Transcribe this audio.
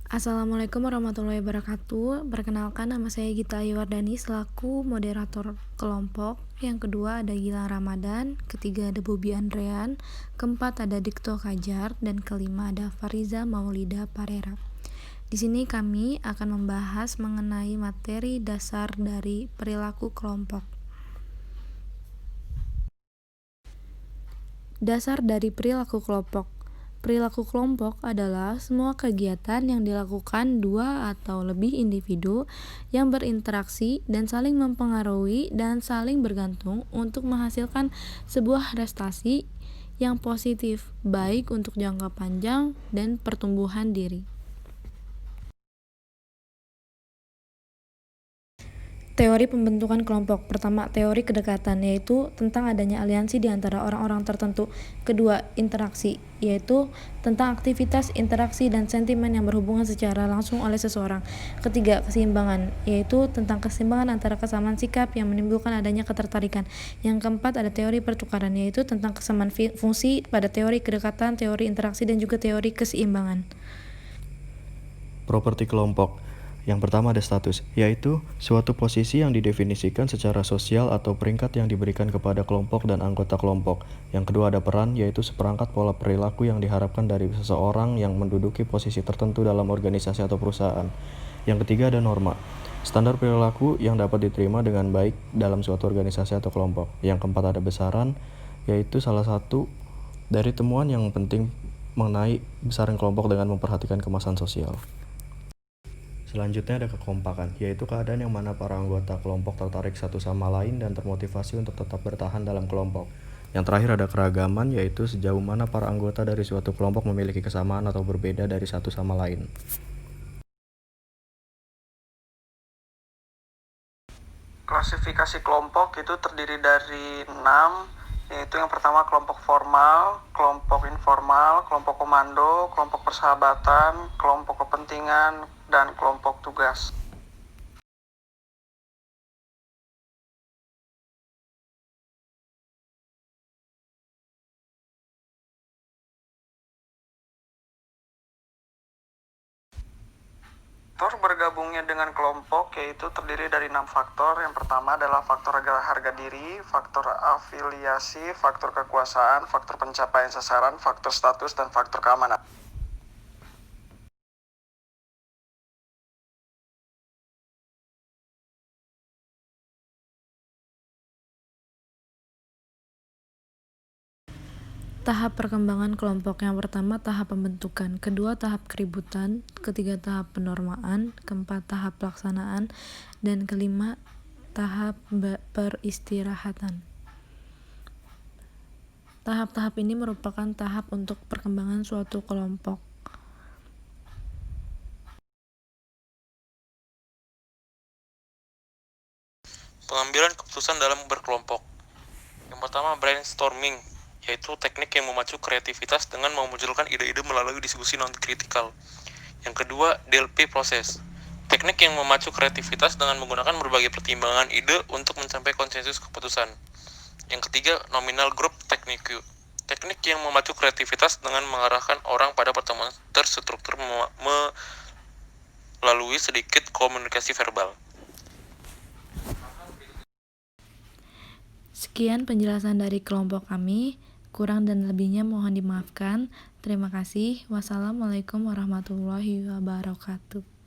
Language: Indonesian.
Assalamualaikum warahmatullahi wabarakatuh. Perkenalkan, nama saya Gita Ayuwardani selaku moderator kelompok. Yang kedua ada Gilang Ramadan, ketiga ada Bobi Andrean, keempat ada Dikto Kajar, dan kelima ada Fariza Maulida Parera. Di sini kami akan membahas mengenai materi dasar dari perilaku kelompok. Dasar dari perilaku kelompok. Perilaku kelompok adalah semua kegiatan yang dilakukan dua atau lebih individu yang berinteraksi dan saling mempengaruhi dan saling bergantung untuk menghasilkan sebuah prestasi yang positif, baik untuk jangka panjang dan pertumbuhan diri. Teori pembentukan kelompok. Pertama, teori kedekatan, yaitu tentang adanya aliansi di antara orang-orang tertentu. Kedua, interaksi, yaitu tentang aktivitas, interaksi, dan sentimen yang berhubungan secara langsung oleh seseorang. Ketiga, keseimbangan, yaitu tentang keseimbangan antara kesamaan sikap yang menimbulkan adanya ketertarikan. Yang keempat, ada teori pertukaran, yaitu tentang kesamaan fungsi pada teori kedekatan, teori interaksi, dan juga teori keseimbangan. Properti kelompok. Yang pertama ada status, yaitu suatu posisi yang didefinisikan secara sosial atau peringkat yang diberikan kepada kelompok dan anggota kelompok. Yang kedua ada peran, yaitu seperangkat pola perilaku yang diharapkan dari seseorang yang menduduki posisi tertentu dalam organisasi atau perusahaan. Yang ketiga ada norma, standar perilaku yang dapat diterima dengan baik dalam suatu organisasi atau kelompok. Yang keempat ada besaran, yaitu salah satu dari temuan yang penting mengenai besaran kelompok dengan memperhatikan kemasan sosial. Selanjutnya ada kekompakan, yaitu keadaan yang mana para anggota kelompok tertarik satu sama lain dan termotivasi untuk tetap bertahan dalam kelompok. Yang terakhir ada keragaman, yaitu sejauh mana para anggota dari suatu kelompok memiliki kesamaan atau berbeda dari satu sama lain. Klasifikasi kelompok itu terdiri dari 6, yaitu yang pertama kelompok formal, kelompok informal, kelompok komando, kelompok persahabatan, kelompok kepentingan, dan kelompok tugas. Faktor bergabungnya dengan kelompok yaitu terdiri dari 6 faktor. Yang pertama adalah faktor harga diri, faktor afiliasi, faktor kekuasaan, faktor pencapaian sasaran, faktor status, dan faktor keamanan. Tahap perkembangan kelompok. Yang pertama tahap pembentukan, kedua tahap keributan, ketiga tahap penormaan, keempat tahap pelaksanaan, dan kelima tahap peristirahatan. Tahap-tahap ini merupakan tahap untuk perkembangan suatu kelompok. Pengambilan keputusan dalam berkelompok. Yang pertama brainstorming, yaitu teknik yang memacu kreativitas dengan memunculkan ide-ide melalui diskusi non-kritikal. Yang kedua, DLP proses, teknik yang memacu kreativitas dengan menggunakan berbagai pertimbangan ide untuk mencapai konsensus keputusan. Yang ketiga, nominal group teknik, teknik yang memacu kreativitas dengan mengarahkan orang pada pertemuan terstruktur melalui sedikit komunikasi verbal. Sekian penjelasan dari kelompok kami. Kurang dan lebihnya mohon dimaafkan. Terima kasih. Wassalamualaikum warahmatullahi wabarakatuh.